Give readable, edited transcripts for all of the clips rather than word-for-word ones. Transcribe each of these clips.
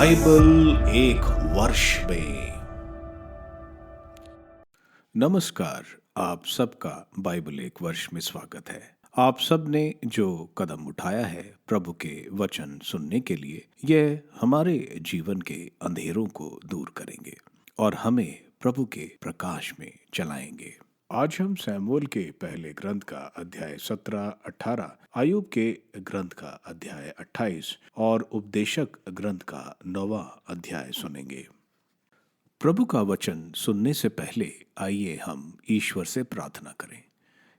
Bible एक वर्ष में। नमस्कार, आप सबका बाइबल एक वर्ष में स्वागत है। आप सब ने जो कदम उठाया है प्रभु के वचन सुनने के लिए, यह हमारे जीवन के अंधेरों को दूर करेंगे और हमें प्रभु के प्रकाश में चलाएंगे। आज हम सैमुएल के पहले ग्रंथ का अध्याय 17, 18, अय्यूब के ग्रंथ का अध्याय 28 और उपदेशक ग्रंथ का 9वां अध्याय सुनेंगे। प्रभु का वचन सुनने से पहले आइए हम ईश्वर से प्रार्थना करें।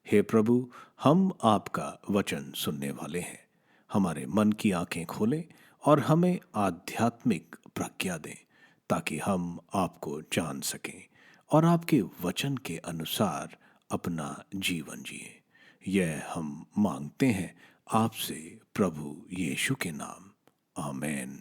हे प्रभु, हम आपका वचन सुनने वाले हैं। हमारे मन की आंखें खोलें और हमें आध्यात्मिक प्रज्ञा दें ताकि हम आपको जान सकें और आपके वचन के अनुसार अपना जीवन जिए। यह हम मांगते हैं आपसे प्रभु यीशु के नाम, आमीन।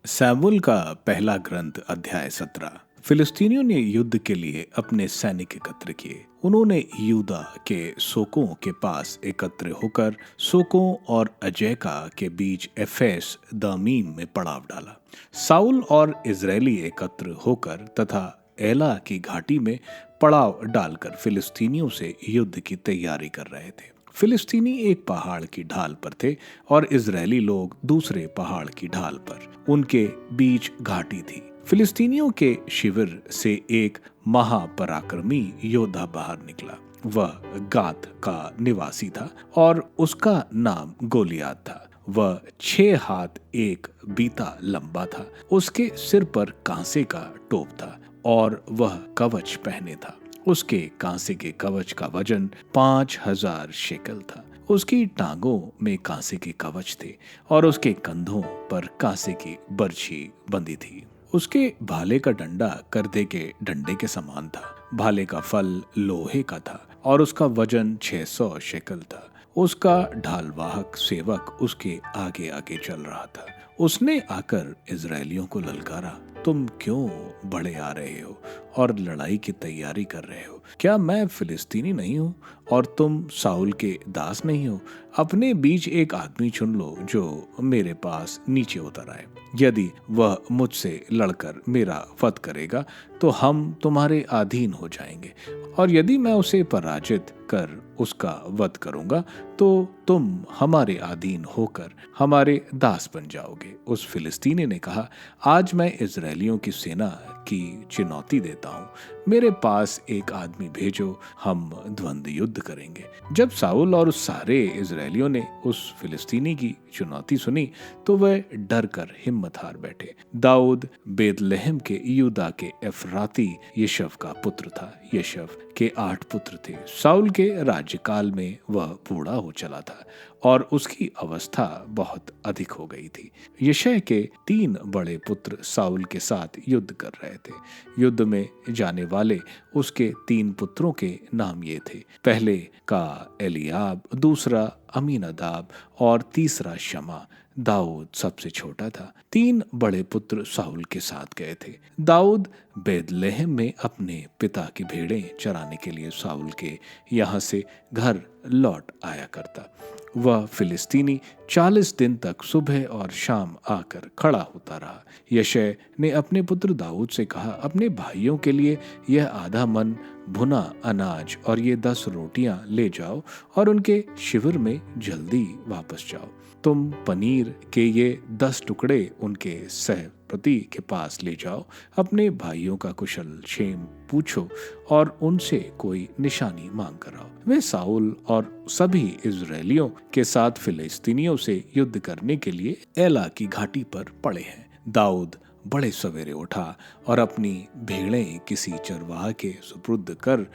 सैमुएल का पहला ग्रंथ अध्याय 17। फिलिस्तीनियों ने युद्ध के लिए अपने सैनिक एकत्र किए। उन्होंने यूदा के सोकों के पास एकत्र होकर सोकों और अजेका के बीच एफेस दामीम में पड़ाव डाला। साउल और इजरायली एकत्र होकर तथा एला की घाटी में पड़ाव डालकर फिलिस्तीनियों से युद्ध की तैयारी कर रहे थे। फिलिस्तीनी एक पहाड़ की ढाल पर थे और इजरायली लोग दूसरे पहाड़ की ढाल पर। उनके बीच घाटी थी। फिलिस्तीनियों के शिविर से एक महापराक्रमी योद्धा बाहर निकला। वह गात का निवासी था और उसका नाम गोलियात था। वह 6 हाथ 1 बीता लंबा था। उसके सिर पर कांसे का टोप था और वह कवच पहने था। उसके कांसे के कवच का वजन 5000 शेकल था। उसकी टांगों में कांसे के कवच थे और उसके कंधों पर कांसे की बर्छी बंधी थी। उसके भाले का डंडा करदे के डंडे के समान था। भाले का फल लोहे का था और उसका वजन 600 शेकल था। उसका ढालवाहक सेवक उसके आगे आगे चल रहा था। उसने आकर इजरायलियों को ललकारा, तुम क्यों बड़े आ रहे हो और लड़ाई की तैयारी कर रहे हो? क्या मैं फिलिस्तीनी नहीं हूँ और तुम साउल के दास नहीं हो? अपने बीच एक आदमी चुन लो जो मेरे पास नीचे उतर आए। यदि वह मुझसे लड़कर मेरा वध करेगा तो हम तुम्हारे अधीन हो जाएंगे, और यदि मैं उसे पराजित कर उसका वध करूंगा तो तुम हमारे अधीन होकर हमारे दास बन जाओगे। उस फिलिस्तीनी ने कहा, आज मैं इजरायलियों की सेना की चुनौती देता हूँ, मेरे पास एक आदमी भेजो, हम द्वंद्व युद्ध करेंगे। जब साउल और उस सारे इजरायलियों ने उस फिलिस्तीनी की चुनौती सुनी तो वह डर कर हिम्मत हार बैठे। दाऊद बेतलहम के यूदा के एफराती यशव का पुत्र था। यशव के 8 पुत्र थे। साउल के राज्यकाल में वह बूढ़ा हो चला था और उसकी अवस्था बहुत अधिक हो गई थी। यशय के 3 बड़े पुत्र साउल के साथ युद्ध कर रहे थे। युद्ध में जाने वाले उसके 3 पुत्रों के नाम ये थे, पहले का एलियाब, दूसरा अमीनादाब और तीसरा शमा। दाऊद सबसे छोटा था। 3 बड़े पुत्र साउल के साथ गए थे। दाऊद बेतलहम में अपने पिता की भेड़ें चराने के लिए साउल के यहाँ से घर लौट आया करता। वह फिलिस्तीनी 40 दिन तक सुबह और शाम आकर खड़ा होता रहा। यशय ने अपने पुत्र दाऊद से कहा, अपने भाइयों के लिए यह आधा मन भुना अनाज और ये 10 रोटियां ले जाओ और उनके शिविर में जल्दी वापस जाओ। तुम पनीर के ये 10 टुकड़े उनके सहपति के पास ले जाओ। अपने भाइयों का कुशल क्षेम पूछो और उनसे कोई निशानी मांग कर आओ। वे साउल और सभी इजरायलियों के साथ फिलिस्तीनियों से युद्ध करने के लिए एला की घाटी पर पड़े हैं। दाऊद बड़े सवेरे उठा और अपनी भेड़ें किसी चरवाह के सुपुर्द कर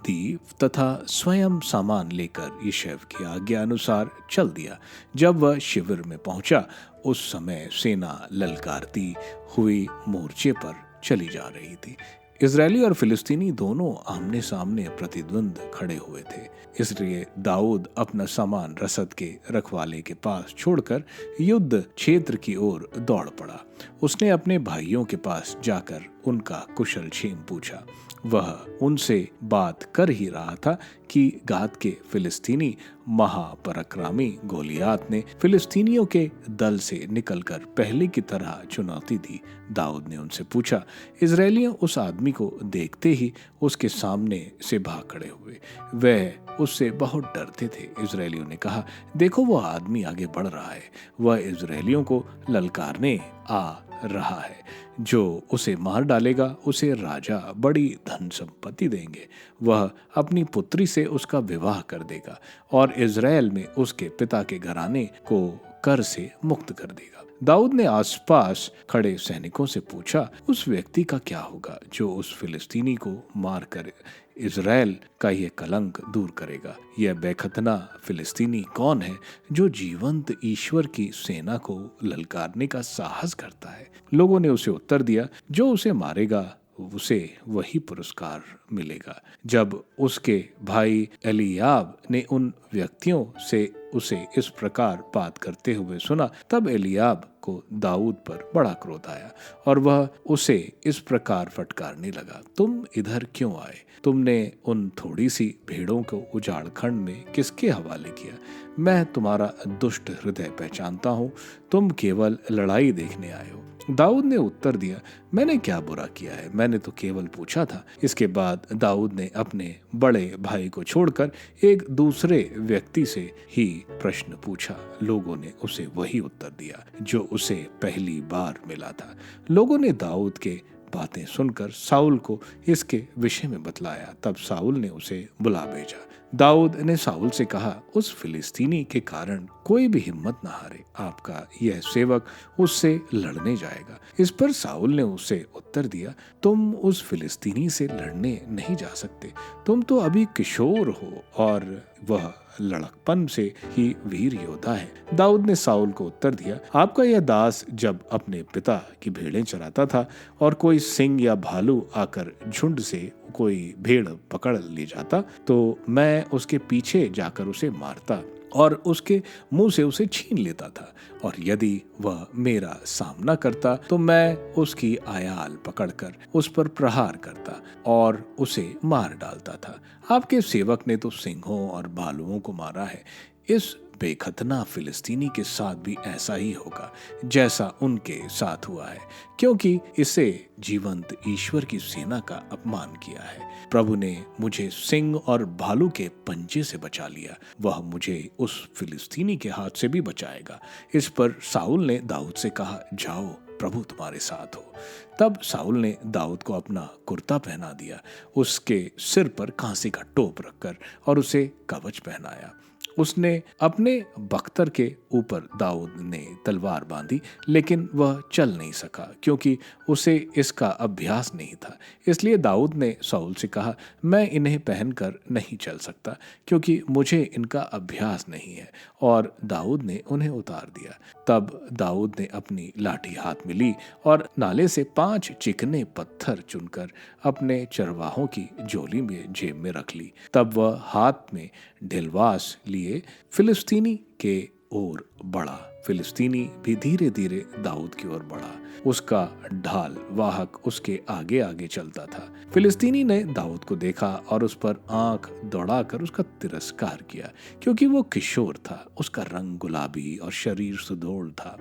दी तथा स्वयं सामान लेकर यशव की आज्ञा अनुसार चल दिया। जब वह शिविर में पहुंचा उस समय सेना ललकारती हुई मोर्चे पर चली जा रही थी। इजरायली और फिलिस्तीनी दोनों आमने सामने प्रतिद्वंद खड़े हुए थे। इसलिए दाऊद अपना सामान रसद के रखवाले के पास छोड़कर युद्ध क्षेत्र की ओर दौड़ पड़ा। उसने अपने भाइयों के पास जाकर उनका कुशल क्षेम पूछा। वह उनसे बात कर ही रहा था कि गाद के फिलिस्तीनी महापराक्रमी गोलियात ने फिलिस्तीनियों के दल से निकलकर पहले की तरह चुनौती दी। दाऊद ने उनसे पूछा। इजरायलियों उस आदमी को देखते ही उसके सामने से भाग खड़े हुए। वह उससे बहुत डरते थे। इजरायलियों ने कहा, देखो वह आदमी आगे बढ़ रहा है, वह इजरायलियों को ललकारने आ रहा है। जो उसे मार डालेगा उसे राजा बड़ी धन संपत्ति देंगे। वह अपनी पुत्री से उसका विवाह कर देगा और इज़राइल में उसके पिता के घराने को कर से मुक्त कर देगा। दाऊद ने आसपास खड़े सैनिकों से पूछा, उस व्यक्ति का क्या होगा जो उस फिलिस्तीनी को मार कर इज़राइल का यह कलंक दूर करेगा? यह बेखतना फिलिस्तीनी कौन है जो जीवंत ईश्वर की सेना को ललकारने का साहस करता है? लोगों ने उसे उत्तर दिया, जो उसे मारेगा उसे वही पुरस्कार मिलेगा। जब उसके भाई एलियाब ने उन व्यक्तियों से उसे इस प्रकार बात करते हुए सुना, तब एलियाब को दाऊद पर बड़ा क्रोध आया और वह उसे इस प्रकार फटकारने लगा, तुम इधर क्यों आए? तुमने उन थोड़ी सी भेड़ों को उजाड़ खंड में किसके हवाले किया? मैं तुम्हारा दुष्ट हृदय पहचानता हूँ, तुम केवल लड़ाई देखने आए हो। दाऊद ने उत्तर दिया, मैंने क्या बुरा किया है? मैंने तो केवल पूछा था। इसके बाद दाऊद ने अपने बड़े भाई को छोड़कर एक दूसरे व्यक्ति से ही प्रश्न पूछा। लोगों ने उसे वही उत्तर दिया जो उसे पहली बार मिला था। लोगों ने दाऊद के बातें सुनकर साउल को इसके विषय में बतलाया। तब साउल ने उसे बुला भेजा। दाऊद ने साउल से कहा, उस फिलिस्तीनी के कारण कोई भी हिम्मत न हारे, आपका यह सेवक उससे लड़ने जाएगा। इस पर साउल ने उसे उत्तर दिया, तुम उस फिलिस्तीनी से लड़ने नहीं जा सकते, तुम तो अभी किशोर हो और वह लड़कपन से ही वीर योद्धा है। दाऊद ने साउल को उत्तर दिया, आपका यह दास जब अपने पिता की भेड़ें चराता था और कोई सिंह या भालू आकर झुंड से कोई भेड़ पकड़ ले जाता तो मैं उसके पीछे जाकर उसे मारता और उसके मुंह से उसे छीन लेता था, और यदि वह मेरा सामना करता तो मैं उसकी आयाल पकड़कर उस पर प्रहार करता और उसे मार डालता था। आपके सेवक ने तो सिंहों और भालुओं को मारा है। इस बेखतना फिलिस्तीनी के साथ भी ऐसा ही होगा जैसा उनके साथ हुआ है, क्योंकि इसे जीवंत ईश्वर की सेना का अपमान किया है। प्रभु ने मुझे सिंह और भालू के पंजे से बचा लिया, वह मुझे उस फिलिस्तीनी के हाथ से भी बचाएगा। इस पर साउल ने दाऊद से कहा, जाओ, प्रभु तुम्हारे साथ हो। तब साउल ने दाऊद को अपना कुर्ता पहना दिया, उसके सिर पर कांसे का टोप रखकर और उसे कवच पहनाया। उसने अपने बख्तर के ऊपर दाऊद ने तलवार बांधी, लेकिन वह चल नहीं सका क्योंकि उसे इसका अभ्यास नहीं था। इसलिए दाऊद ने साउल से कहा, मैं इन्हें पहनकर नहीं चल सकता क्योंकि मुझे इनका अभ्यास नहीं है, और दाऊद ने उन्हें उतार दिया। तब दाऊद ने अपनी लाठी हाथ में ली और नाले से 5 चिकने पत्थर चुनकर अपने चरवाहों की झोली में जेब में रख ली। तब वह हाथ में ढिलवास लिए फिलिस्तीनी के ओर बढ़ा। फिलिस्तीनी भी धीरे धीरे दाऊद की ओर बढ़ा, उसका ढाल वाहक उसके आगे आगे चलता था। फिलिस्तीनी ने दाऊद को देखा और उस पर आंख दौड़ाकर उसका तिरस्कार किया, क्योंकि वो किशोर था, उसका रंग गुलाबी और शरीर सुडौल था।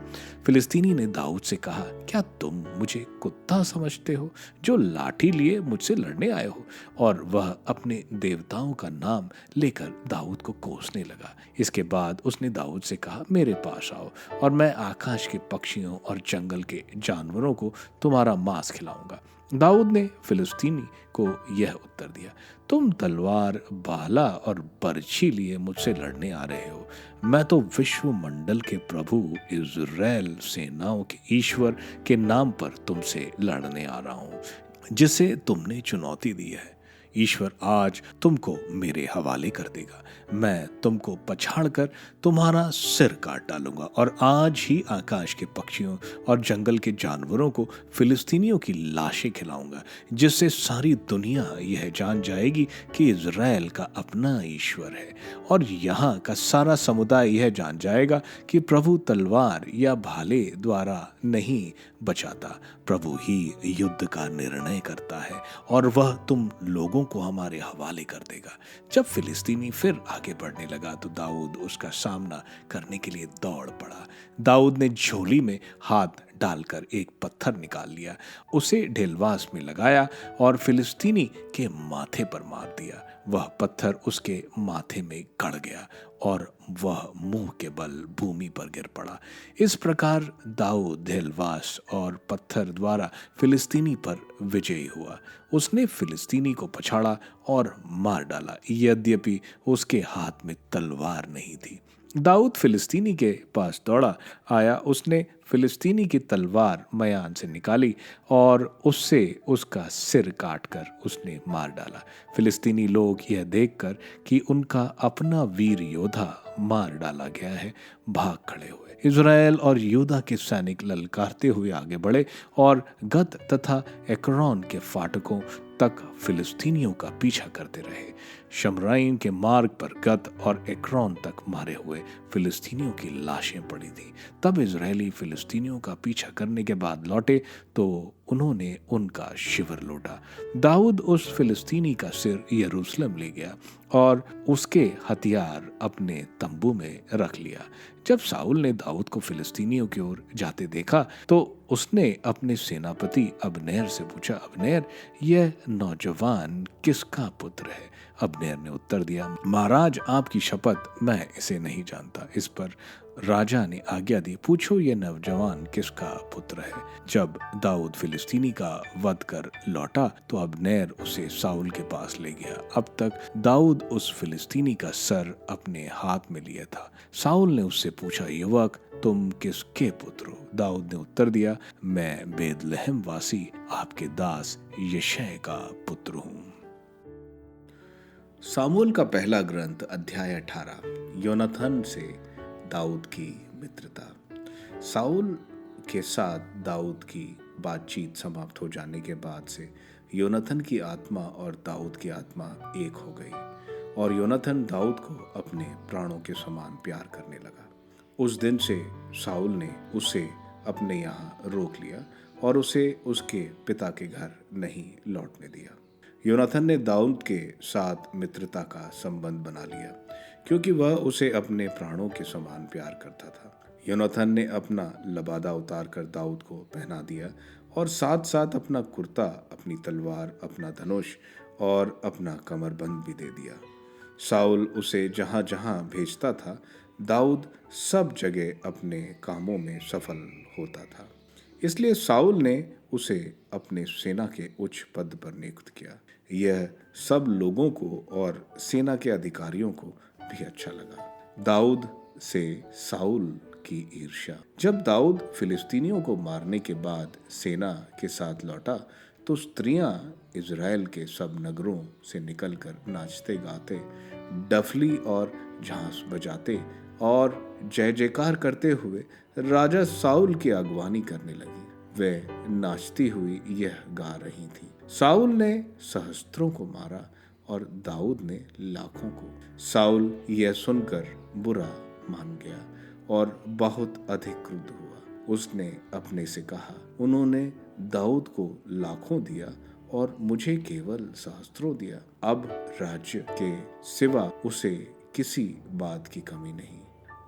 फिलिस्तीनी ने दाऊद से कहा, क्या तुम मुझे कुत्ता समझते हो जो लाठी लिए मुझसे लड़ने आए हो? और वह अपने देवताओं का नाम लेकर दाऊद को कोसने लगा। इसके बाद उसने दाऊद से कहा, मेरे पास आओ और मैं आकाश के पक्षियों और जंगल के जानवरों को तुम्हारा मांस खिलाऊंगा। दाऊद ने फिलिस्तीनी को यह उत्तर दिया, तुम तलवार, भाला और बर्छी लिए मुझसे लड़ने आ रहे हो। मैं तो विश्व मंडल के प्रभु, इज़राइल सेनाओं के ईश्वर के नाम पर तुमसे लड़ने आ रहा हूं, जिसे तुमने चुनौती दी है। ईश्वर आज तुमको मेरे हवाले कर देगा। मैं तुमको पछाड़कर तुम्हारा सिर काट डालूंगा और आज ही आकाश के पक्षियों और जंगल के जानवरों को फिलिस्तीनियों की लाशें खिलाऊंगा, जिससे सारी दुनिया यह जान जाएगी कि इज़राइल का अपना ईश्वर है। और यहाँ का सारा समुदाय यह जान जाएगा कि प्रभु तलवार या भाले द्वारा नहीं बचाता, प्रभु ही युद्ध का निर्णय करता है और वह तुम लोगों को हमारे हवाले कर देगा। जब फिलिस्तीनी फिर आगे बढ़ने लगा तो दाऊद उसका सामना करने के लिए दौड़ पड़ा। दाऊद ने झोली में हाथ डालकर एक पत्थर निकाल लिया, उसे ढेलवास में लगाया और फिलिस्तीनी के माथे पर मार दिया। वह पत्थर उसके माथे में गड़ गया और वह मुंह के बल भूमि पर गिर पड़ा। इस प्रकार दाऊद ढेलवास और पत्थर द्वारा फिलिस्तीनी पर विजयी हुआ। उसने फिलिस्तीनी को पछाड़ा और मार डाला, यद्यपि उसके हाथ में तलवार नहीं थी। दाऊद फिलिस्तीनी के पास दौड़ा आया, उसने फिलिस्तीनी की तलवार मयान से निकाली और उससे उसका सिर काटकर उसने मार डाला। फिलिस्तीनी लोग यह देखकर कि उनका अपना वीर योद्धा मार डाला गया है, भाग खड़े हुए। इज़राइल और यूदा के सैनिक ललकारते हुए आगे बढ़े और गत तथा एक्रोन के फाटकों तक फिलिस्तीनियों का पीछा करते रहे। शमराइन के मार्ग पर गत और एक्रोन तक मारे हुए फिलिस्तीनियों की लाशें पड़ी थी। तब इजरायली फिलिस्तीनियों का पीछा करने के बाद लौटे तो उन्होंने उनका शिविर लूटा। दाऊद उस फिलिस्तीनी का सिर यरूशलेम ले गया और उसके हथियार अपने तंबू में रख लिया। जब साउल ने दाऊद को फिलिस्तीनियों की ओर जाते देखा तो उसने अपने सेनापति अबनेर से पूछा, अबनेर, यह नौजवान किसका पुत्र है? अबनेर ने उत्तर दिया, महाराज, आपकी शपथ, मैं इसे नहीं जानता। इस पर राजा ने आज्ञा दी, पूछो ये नौजवान किसका पुत्र है। जब दाऊद फिलिस्तीनी का वध कर लौटा तो अबनेर उसे साउल के पास ले गया। अब तक दाऊद उस फिलिस्तीनी का सर अपने हाथ में लिया था। साउल ने उससे पूछा, युवक, तुम किसके पुत्र हो? दाऊद ने उत्तर दिया, मैं बेतलहम वासी आपके दास यिशै का पुत्र हूँ। सामुएल का पहला ग्रंथ अध्याय 18। योनाथन से दाऊद की मित्रता। साउल के साथ दाऊद की बातचीत समाप्त हो जाने के बाद से योनाथन की आत्मा और दाऊद की आत्मा एक हो गई और योनाथन दाऊद को अपने प्राणों के समान प्यार करने लगा। उस दिन से साउल ने उसे अपने यहाँ रोक लिया और उसे उसके पिता के घर नहीं लौटने दिया। योनाथन ने दाऊद के साथ मित्रता का संबंध बना लिया क्योंकि वह उसे अपने प्राणों के समान प्यार करता था। योनाथन ने अपना लबादा उतार कर दाऊद को पहना दिया और साथ साथ अपना कुर्ता, अपनी तलवार, अपना धनुष और अपना कमरबंद भी दे दिया। साउल उसे जहाँ जहाँ भेजता था, दाऊद सब जगह अपने कामों में सफल होता था। इसलिए साउल ने उसे अपने सेना के उच्च पद पर नियुक्त किया। यह सब लोगों को और सेना के अधिकारियों को भी अच्छा लगा। दाऊद से साउल की ईर्ष्या। जब दाऊद फिलिस्तीनियों को मारने के बाद सेना के साथ लौटा तो स्त्रियां इज़राइल के सब नगरों से निकलकर नाचते गाते, डफली और झांस बजाते और जय जयकार करते हुए राजा साउल की अगवानी करने लगी। वे नाचती हुई यह गा रही थी, साउल ने सहस्त्रों को मारा और दाऊद ने लाखों को। साउल यह सुनकर बुरा मान गया और बहुत अधिक क्रुद्ध हुआ। उसने अपने से कहा, उन्होंने दाऊद को लाखों दिया और मुझे केवल सहस्त्रों दिया। अब राज्य के सिवा उसे किसी बात की कमी नहीं।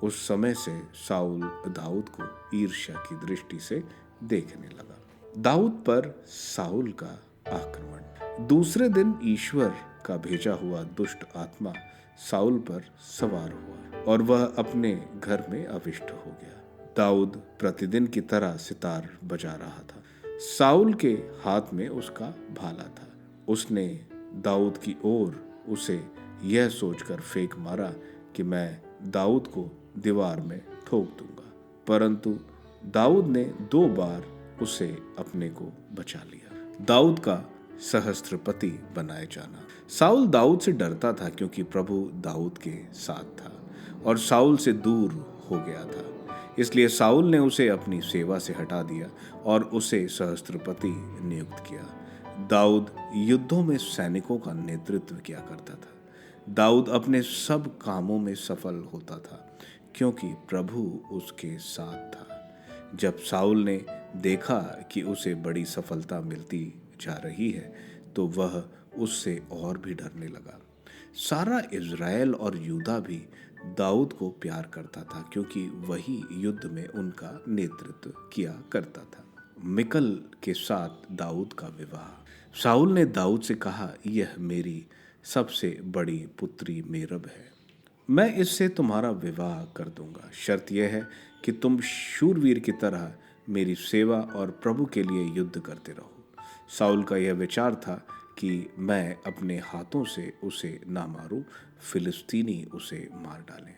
उस समय से साउल दाऊद को ईर्ष्या की दृष्टि से देखने लगा। दाऊद पर साउल का आक्रमण। दूसरे दिन ईश्वर का भेजा हुआ दुष्ट आत्मा साउल पर सवार हुआ और वह अपने घर में अविष्ट हो गया। दाऊद प्रतिदिन की तरह सितार बजा रहा था। साउल के हाथ में उसका भाला था। उसने दाऊद की ओर उसे यह सोचकर फेंक मारा कि मैं दाऊद को दीवार में ठोक दूंगा, परंतु दाऊद ने 2 बार उसे अपने को बचा लिया। दाऊद का सहस्त्रपति बनाए जाना। साउल दाऊद से डरता था क्योंकि प्रभु दाऊद के साथ था और साउल से दूर हो गया था। इसलिए साउल ने उसे अपनी सेवा से हटा दिया और उसे सहस्त्रपति नियुक्त किया। दाऊद युद्धों में सैनिकों का नेतृत्व किया करता था। दाऊद अपने सब कामों में सफल होता था क्योंकि प्रभु उसके साथ था। जब साउल ने देखा कि उसे बड़ी सफलता मिलती जा रही है तो वह उससे और भी डरने लगा। सारा इज़राइल और यूदा भी दाऊद को प्यार करता था क्योंकि वही युद्ध में उनका नेतृत्व किया करता था। मिकल के साथ दाऊद का विवाह। साउल ने दाऊद से कहा, यह मेरी सबसे बड़ी पुत्री मेरब है, मैं इससे तुम्हारा विवाह कर दूंगा। शर्त यह है कि तुम शूरवीर की तरह मेरी सेवा और प्रभु के लिए युद्ध करते रहो। साउल का यह विचार था कि मैं अपने हाथों से उसे ना मारूं, फिलिस्तीनी उसे मार डालें।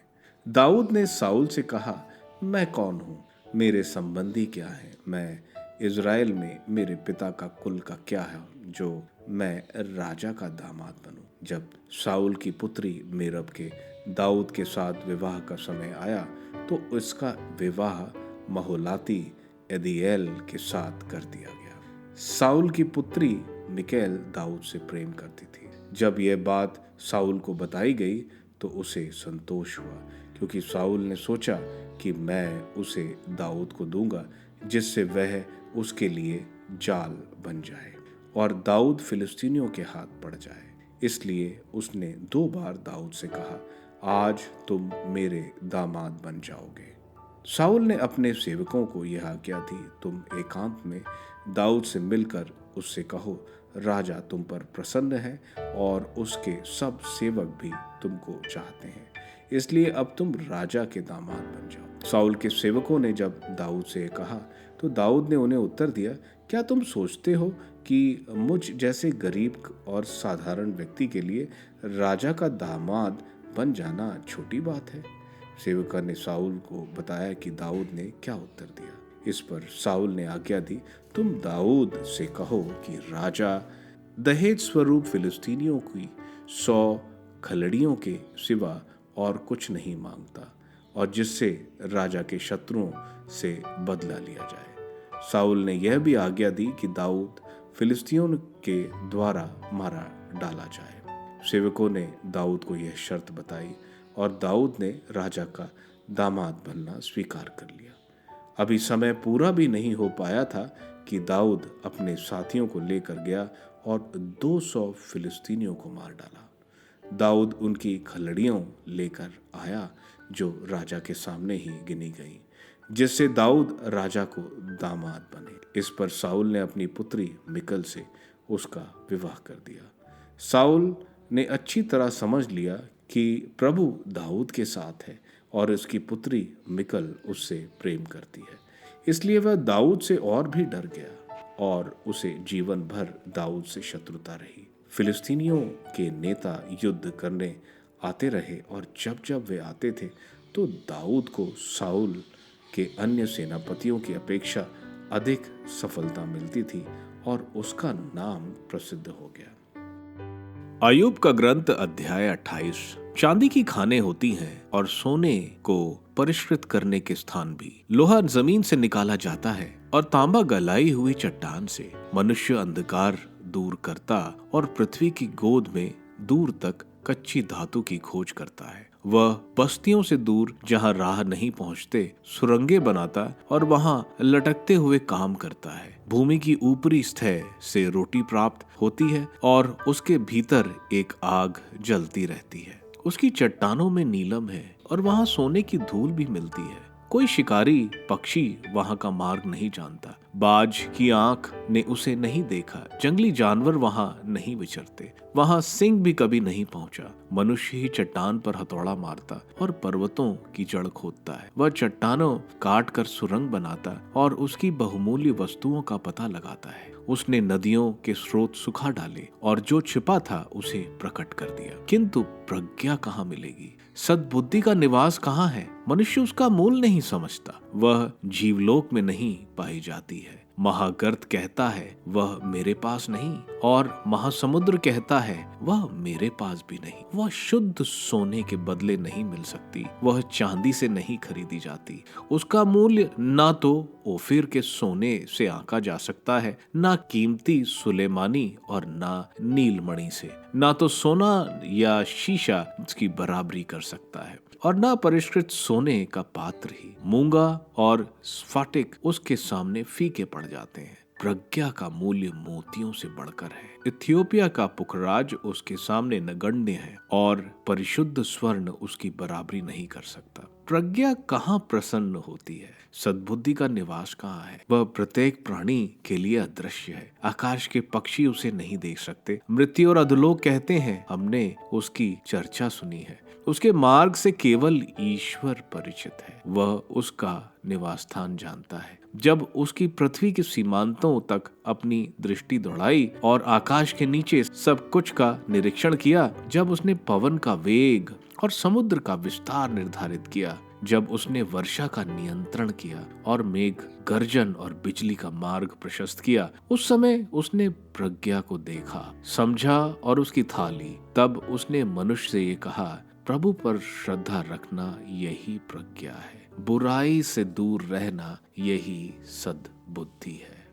दाऊद ने साउल से कहा, मैं कौन हूं, मेरे संबंधी क्या है, मैं इज़राइल में मेरे पिता का कुल का क्या है जो मैं राजा का दामाद बनूं। जब साउल की पुत्री मेरब के दाऊद के साथ विवाह का समय आया तो उसका विवाह महोलाती एदीएल के साथ कर दिया गया। साउल की पुत्री मिकेल दाऊद से प्रेम करती थी। जब यह बात साउल को बताई गई तो उसे संतोष हुआ क्योंकि साउल ने सोचा कि मैं उसे दाऊद को दूंगा जिससे वह उसके लिए जाल बन जाए और दाऊद फिलिस्तीनियों के हाथ पड़ जाए। इसलिए उसने 2 बार दाऊद से कहा, आज तुम मेरे दामाद बन जाओगे। साउल ने अपने सेवकों को यह आज्ञा दी, तुम एकांत में दाऊद से मिलकर उससे कहो, राजा तुम पर प्रसन्न है और उसके सब सेवक भी तुमको चाहते हैं, इसलिए अब तुम राजा के दामाद बन जाओ। साउल के सेवकों ने जब दाऊद से कहा तो दाऊद ने उन्हें उत्तर दिया, क्या तुम सोचते हो कि मुझ जैसे गरीब और साधारण व्यक्ति के लिए राजा का दामाद बन जाना छोटी बात है? सेवका ने साउल को बताया कि दाऊद ने क्या उत्तर दिया। इस पर साउल ने आज्ञा दी, तुम दाऊद से कहो कि राजा दहेज स्वरूप फिलिस्तीनियों की 100 खलड़ियों के सिवा और कुछ नहीं मांगता और जिससे राजा के शत्रुओं से बदला लिया जाए। साउल ने यह भी आज्ञा दी कि दाऊद फिलिस्तीनियों के द्वारा मारा डाला जाए। सेवकों ने दाऊद को यह शर्त बताई और दाऊद ने राजा का दामाद बनना स्वीकार कर लिया। अभी समय पूरा भी नहीं हो पाया था कि दाऊद अपने साथियों को लेकर गया और 200 फिलिस्तीनियों को मार डाला। दाऊद उनकी खलड़ियों लेकर आया जो राजा के सामने ही गिनी गई, जिससे दाऊद राजा को दामाद बने। इस पर साउल ने अपनी पुत्री मिकल से उसका विवाह कर दिया। साउल ने अच्छी तरह समझ लिया कि प्रभु दाऊद के साथ है और उसकी पुत्री मिकल उससे प्रेम करती है, इसलिए वह दाऊद से और भी डर गया और उसे जीवन भर दाऊद से शत्रुता रही। फिलिस्तीनियों के नेता युद्ध करने आते रहे और जब जब वे आते थे तो दाऊद को साउल के अन्य सेनापतियों की अपेक्षा अधिक सफलता मिलती थी और उसका नाम प्रसिद्ध हो गया। अय्यूब का ग्रंथ अध्याय 28। चांदी की खानें होती हैं और सोने को परिष्कृत करने के स्थान भी। लोहा जमीन से निकाला जाता है और तांबा गलाई हुई चट्टान से। मनुष्य अंधकार दूर करता और पृथ्वी की गोद में दूर तक कच्ची धातु की खोज करता है। वह बस्तियों से दूर जहाँ राह नहीं पहुँचते सुरंगें बनाता और वहाँ लटकते हुए काम करता है। भूमि की ऊपरी सतह से रोटी प्राप्त होती है और उसके भीतर एक आग जलती रहती है। उसकी चट्टानों में नीलम है और वहाँ सोने की धूल भी मिलती है। कोई शिकारी पक्षी वहाँ का मार्ग नहीं जानता। बाज की आंख ने उसे नहीं देखा। जंगली जानवर वहाँ नहीं विचरते। वहाँ सिंह भी कभी नहीं पहुँचा। मनुष्य ही चट्टान पर हथौड़ा मारता और पर्वतों की जड़ खोदता है। वह चट्टानों काट कर सुरंग बनाता और उसकी बहुमूल्य वस्तुओं का पता लगाता है। उसने नदियों के स्रोत सुखा डाले और जो छिपा था उसे प्रकट कर दिया। किंतु प्रज्ञा कहाँ मिलेगी? सद्बुद्धि का निवास कहाँ है? मनुष्य उसका मूल नहीं समझता। वह जीवलोक में नहीं पाई जाती है। महागर्त कहता है वह मेरे पास नहीं, और महासमुद्र कहता है वह मेरे पास भी नहीं। वह शुद्ध सोने के बदले नहीं मिल सकती, वह चांदी से नहीं खरीदी जाती। उसका मूल्य ना तो ओफिर के सोने से आंका जा सकता है, ना कीमती सुलेमानी और ना नीलमणि से। ना तो सोना या शीशा उसकी बराबरी कर सकता है, और ना परिष्कृत सोने का पात्र ही। मूंगा और स्फटिक उसके सामने फीके पड़ जाते हैं। प्रज्ञा का मूल्य मोतियों से बढ़कर है। इथियोपिया का पुखराज उसके सामने नगण्य है, और परिशुद्ध स्वर्ण उसकी बराबरी नहीं कर सकता। प्रज्ञा कहाँ प्रसन्न होती है? सद्बुद्धि का निवास कहाँ है? वह प्रत्येक प्राणी के लिए अदृश्य है। आकाश के पक्षी उसे नहीं देख सकते। मृत्यु और अधोलोक कहते हैं हमने उसकी चर्चा सुनी है। उसके मार्ग से केवल ईश्वर परिचित है। वह उसका निवास स्थान जानता है। जब उसकी पृथ्वी के सीमांतों तक अपनी दृष्टि दौड़ाई और आकाश के नीचे सब कुछ का निरीक्षण किया, जब उसने पवन का वेग और समुद्र का विस्तार निर्धारित किया, जब उसने वर्षा का नियंत्रण किया और मेघ गर्जन और बिजली का मार्ग प्रशस्त किया, उस समय उसने प्रज्ञा को देखा, समझा और उसकी था ली। तब उसने मनुष्य से ये कहा, प्रभु पर श्रद्धा रखना यही प्रज्ञा है, बुराई से दूर रहना यही सद्बुद्धि है।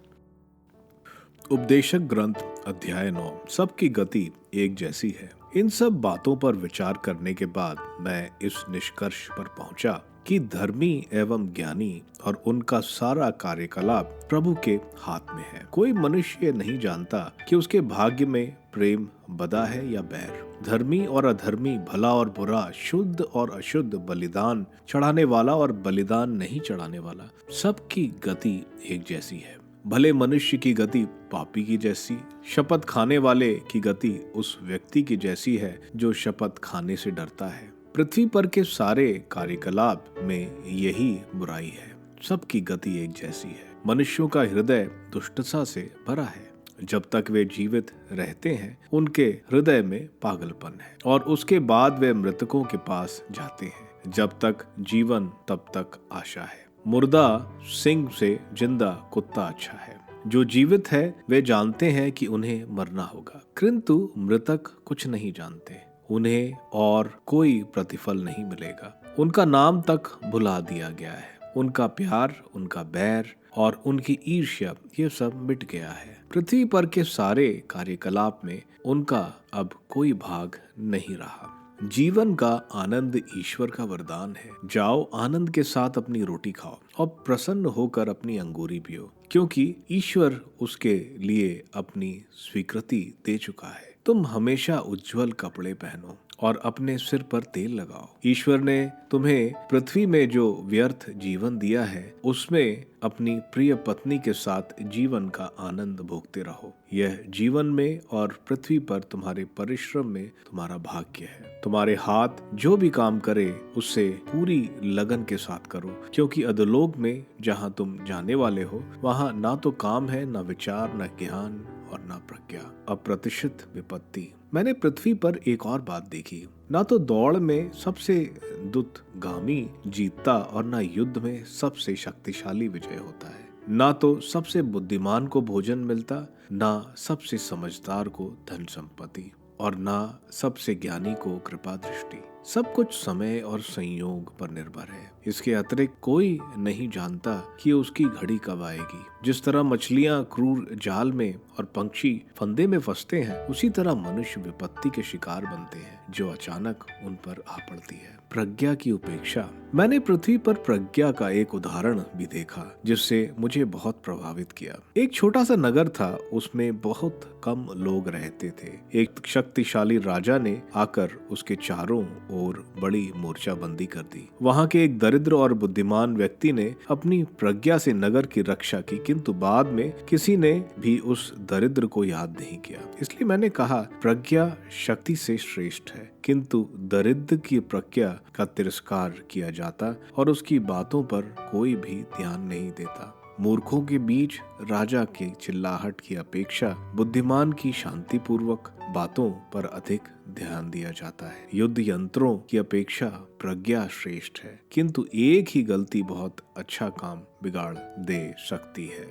उपदेशक ग्रंथ अध्याय 9। सबकी गति एक जैसी है। इन सब बातों पर विचार करने के बाद मैं इस निष्कर्ष पर पहुंचा कि धर्मी एवं ज्ञानी और उनका सारा कार्यकलाप प्रभु के हाथ में है। कोई मनुष्य नहीं जानता कि उसके भाग्य में प्रेम बदा है या बैर, धर्मी और अधर्मी, भला और बुरा, शुद्ध और अशुद्ध, बलिदान चढ़ाने वाला और बलिदान नहीं चढ़ाने वाला, सबकी गति एक जैसी है। भले मनुष्य की गति पापी की जैसी, शपथ खाने वाले की गति उस व्यक्ति की जैसी है जो शपथ खाने से डरता है। पृथ्वी पर के सारे कार्यकलाप में यही बुराई है। सबकी गति एक जैसी है। मनुष्यों का हृदय दुष्टता से भरा है। जब तक वे जीवित रहते हैं उनके हृदय में पागलपन है, और उसके बाद वे मृतकों के पास जाते हैं। जब तक जीवन तब तक आशा है। मुर्दा सिंह से जिंदा कुत्ता अच्छा है। जो जीवित है वे जानते हैं कि उन्हें मरना होगा, किंतु मृतक कुछ नहीं जानते। उन्हें और कोई प्रतिफल नहीं मिलेगा। उनका नाम तक भुला दिया गया है। उनका प्यार, उनका बैर और उनकी ईर्ष्या, ये सब मिट गया है। पृथ्वी पर के सारे कार्यकलाप में उनका अब कोई भाग नहीं रहा। जीवन का आनंद ईश्वर का वरदान है। जाओ, आनंद के साथ अपनी रोटी खाओ और प्रसन्न होकर अपनी अंगूरी पियो, क्योंकि ईश्वर उसके लिए अपनी स्वीकृति दे चुका है। तुम हमेशा उज्जवल कपड़े पहनो और अपने सिर पर तेल लगाओ। ईश्वर ने तुम्हें पृथ्वी में जो व्यर्थ जीवन दिया है उसमें अपनी प्रिय पत्नी के साथ जीवन का आनंद भोगते रहो। यह जीवन में और पृथ्वी पर तुम्हारे परिश्रम में तुम्हारा भाग्य है। तुम्हारे हाथ जो भी काम करे उससे पूरी लगन के साथ करो, क्योंकि अधोलोक में जहाँ तुम जाने वाले हो वहाँ ना तो काम है, ना विचार, ना ज्ञान और ना प्रज्ञा। अप्रतिष्ठित विपत्ति। मैंने पृथ्वी पर एक और बात देखी। ना तो दौड़ में सबसे द्रुतगामी जीतता और ना युद्ध में सबसे शक्तिशाली विजय होता है। ना तो सबसे बुद्धिमान को भोजन मिलता, ना सबसे समझदार को धन संपत्ति, और ना सबसे ज्ञानी को कृपा दृष्टि। सब कुछ समय और संयोग पर निर्भर है। इसके अतिरिक्त कोई नहीं जानता कि उसकी घड़ी कब आएगी। जिस तरह मछलियां क्रूर जाल में और पंछी फंदे में फंसते हैं, उसी तरह मनुष्य विपत्ति के शिकार बनते हैं जो अचानक उन पर आ पड़ती है। प्रज्ञा की उपेक्षा। मैंने पृथ्वी पर प्रज्ञा का एक उदाहरण भी देखा जिससे मुझे बहुत प्रभावित किया। एक छोटा सा नगर था, उसमें बहुत कम लोग रहते थे। एक शक्तिशाली राजा ने आकर उसके चारों ओर बड़ी मोर्चाबंदी कर दी। वहाँ के एक दरिद्र और बुद्धिमान व्यक्ति ने अपनी प्रज्ञा से नगर की रक्षा की, किंतु बाद में किसी ने भी उस दरिद्र को याद नहीं किया। इसलिए मैंने कहा, प्रज्ञा शक्ति से श्रेष्ठ है, किंतु दरिद्र की प्रज्ञा का तिरस्कार किया जाता और उसकी बातों पर कोई भी ध्यान नहीं देता। मूर्खों के बीच राजा की चिल्लाहट की अपेक्षा बुद्धिमान की शांतिपूर्वक बातों पर अधिक ध्यान दिया जाता है। युद्ध यंत्रों की अपेक्षा प्रज्ञा श्रेष्ठ है, किंतु एक ही गलती बहुत अच्छा काम बिगाड़ दे सकती है।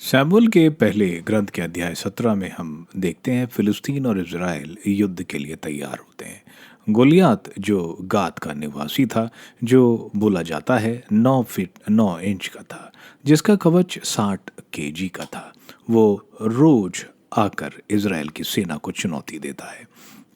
शमूएल के पहले ग्रंथ के अध्याय 17 में हम देखते हैं फिलिस्तीन और इज़राइल युद्ध के लिए तैयार होते हैं। गोलियात जो गात का निवासी था, जो बोला जाता है 9 फीट 9 इंच का था, जिसका कवच 60 केजी का था, वो रोज आकर इज़राइल की सेना को चुनौती देता है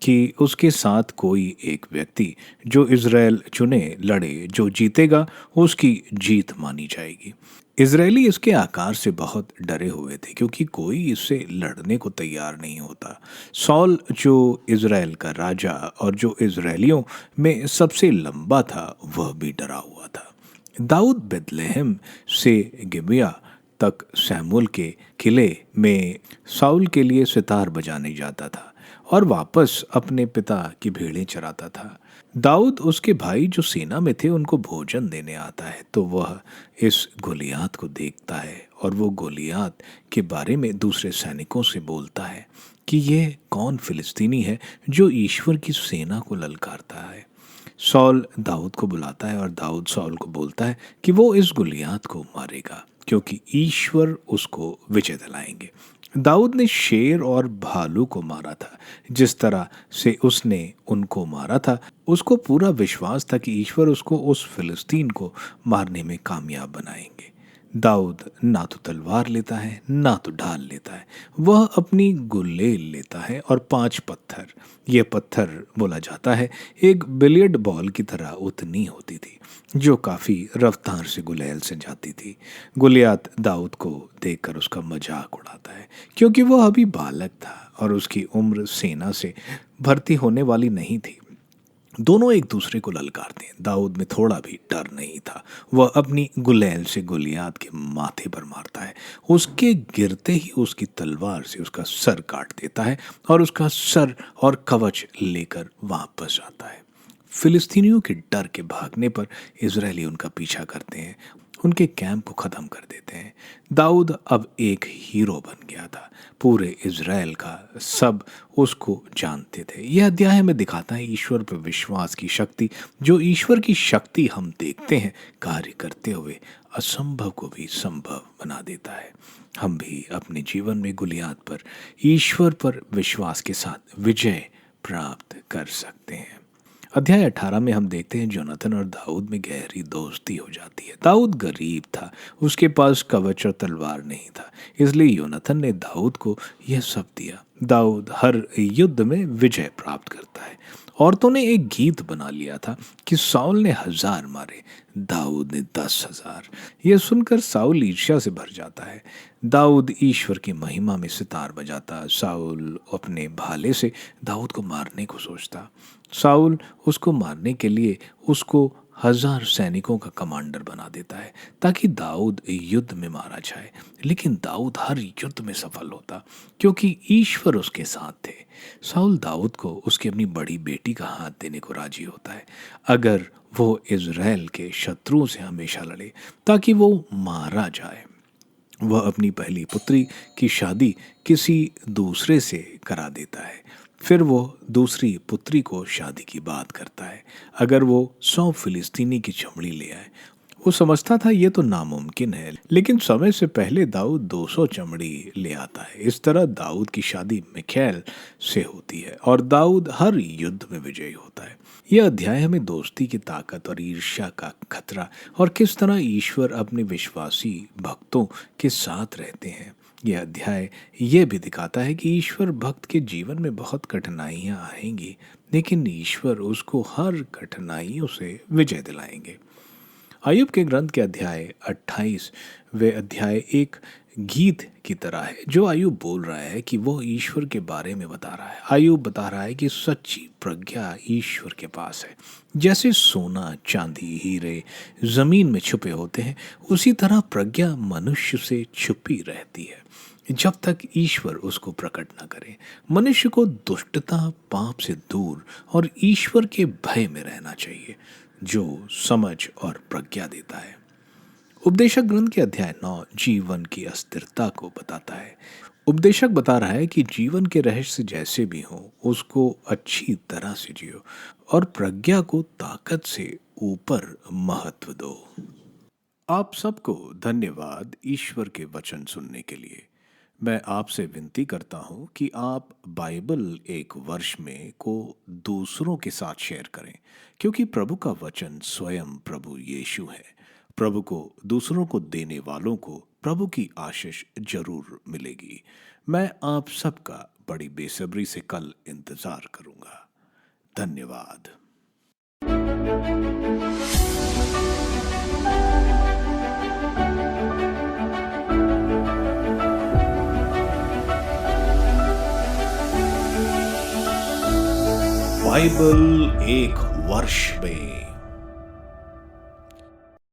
कि उसके साथ कोई एक व्यक्ति जो इज़राइल चुने लड़े, जो जीतेगा उसकी जीत मानी जाएगी। इजरायली इसके आकार से बहुत डरे हुए थे क्योंकि कोई इससे लड़ने को तैयार नहीं होता। सॉल जो इजराइल का राजा और जो इजरायलियों में सबसे लंबा था, वह भी डरा हुआ था। दाऊद बेथलेहम से गिबिया तक शमूएल के किले में साउल के लिए सितार बजाने जाता था और वापस अपने पिता की भेड़ें चराता था। दाऊद उसके भाई जो सेना में थे उनको भोजन देने आता है, तो वह इस गोलियात को देखता है और वो गोलियात के बारे में दूसरे सैनिकों से बोलता है कि ये कौन फिलिस्तीनी है जो ईश्वर की सेना को ललकारता है। सॉल दाऊद को बुलाता है और दाऊद सॉल को बोलता है कि वो इस गुलियात को मारेगा क्योंकि ईश्वर उसको विजय दिलाएंगे। दाऊद ने शेर और भालू को मारा था। जिस तरह से उसने उनको मारा था, उसको पूरा विश्वास था कि ईश्वर उसको उस फिलिस्तीन को मारने में कामयाब बनाएंगे। दाऊद ना तो तलवार लेता है ना तो ढाल लेता है, वह अपनी गुलेल लेता है और 5 पत्थर, ये पत्थर बोला जाता है एक बिलियर्ड बॉल की तरह उतनी होती थी जो काफी रफ्तार से गुलेल से जाती थी। गुलियात दाऊद को देखकर उसका मजाक उड़ाता है क्योंकि वह अभी बालक था और उसकी उम्र सेना से भर्ती होने वाली नहीं थी। दोनों एक दूसरे को ललकारते हैं। दाऊद में थोड़ा भी डर नहीं था। वह अपनी गुलेल से गोलियात के माथे पर मारता है। उसके गिरते ही उसकी तलवार से उसका सर काट देता है और उसका सर और कवच लेकर वापस आता है। फिलिस्तीनियों के डर के भागने पर इजरायली उनका पीछा करते हैं, उनके कैंप को खत्म कर देते हैं। दाऊद अब एक हीरो बन गया था। पूरे इज़राइल का सब उसको जानते थे। यह अध्याय हमें दिखाता है ईश्वर पर विश्वास की शक्ति। जो ईश्वर की शक्ति हम देखते हैं कार्य करते हुए, असंभव को भी संभव बना देता है। हम भी अपने जीवन में गुलियात पर ईश्वर पर विश्वास के साथ विजय प्राप्त कर सकते हैं। अध्याय 18 में हम देखते हैं जोनाथन और दाऊद में गहरी दोस्ती हो जाती है। दाऊद गरीब था, उसके पास कवच और तलवार नहीं था, इसलिए योनाथन ने दाऊद को यह सब दिया। दाऊद हर युद्ध में विजय प्राप्त करता है। औरतों ने एक गीत बना लिया था कि साउल ने 1000 मारे, दाऊद ने 10,000। यह सुनकर साउल ईर्ष्या से भर जाता है। दाऊद ईश्वर की महिमा में सितार बजाता। साउल अपने भाले से दाऊद को मारने को सोचता। साउल उसको मारने के लिए उसको 1000 सैनिकों का कमांडर बना देता है ताकि दाऊद युद्ध में मारा जाए। लेकिन दाऊद हर युद्ध में सफल होता क्योंकि ईश्वर उसके साथ थे। साउल दाऊद को उसकी अपनी बड़ी बेटी का हाथ देने को राजी होता है अगर वो इज़राइल के शत्रुओं से हमेशा लड़े ताकि वो मारा जाए। वह अपनी पहली पुत्री की शादी किसी दूसरे से करा देता है। फिर वो दूसरी पुत्री को शादी की बात करता है अगर वो 100 फिलिस्तीनी की चमड़ी ले आए। वो समझता था ये तो नामुमकिन है, लेकिन समय से पहले दाऊद 200 चमड़ी ले आता है। इस तरह दाऊद की शादी मिखैल से होती है और दाऊद हर युद्ध में विजयी होता है। यह अध्याय हमें दोस्ती की ताकत और ईर्ष्या का खतरा और किस तरह ईश्वर अपने विश्वासी भक्तों के साथ रहते हैं। यह अध्याय यह भी दिखाता है कि ईश्वर भक्त के जीवन में बहुत कठिनाइयां आएंगी, लेकिन ईश्वर उसको हर कठिनाइयों से विजय दिलाएंगे। अय्यूब के ग्रंथ के अध्याय 28 वे अध्याय एक गीत की तरह है जो अय्यूब बोल रहा है कि वो ईश्वर के बारे में बता रहा है। अय्यूब बता रहा है कि सच्ची प्रज्ञा ईश्वर के पास है। जैसे सोना, चांदी, हीरे जमीन में छुपे होते हैं, उसी तरह प्रज्ञा मनुष्य से छुपी रहती है जब तक ईश्वर उसको प्रकट न करे। मनुष्य को दुष्टता, पाप से दूर और ईश्वर के भय में रहना चाहिए जो समझ और प्रज्ञा देता है। उपदेशक ग्रंथ के अध्याय 9 जीवन की अस्थिरता को बताता है। उपदेशक बता रहा है कि जीवन के रहस्य जैसे भी हो उसको अच्छी तरह से जियो और प्रज्ञा को ताकत से ऊपर महत्व दो। आप सबको धन्यवाद ईश्वर के वचन सुनने के लिए। मैं आपसे विनती करता हूँ कि आप बाइबल एक वर्ष में को दूसरों के साथ शेयर करें, क्योंकि प्रभु का वचन स्वयं प्रभु यीशु है। प्रभु को दूसरों को देने वालों को प्रभु की आशीष जरूर मिलेगी। मैं आप सबका बड़ी बेसब्री से कल इंतजार करूंगा। धन्यवाद। बाइबल एक वर्ष में।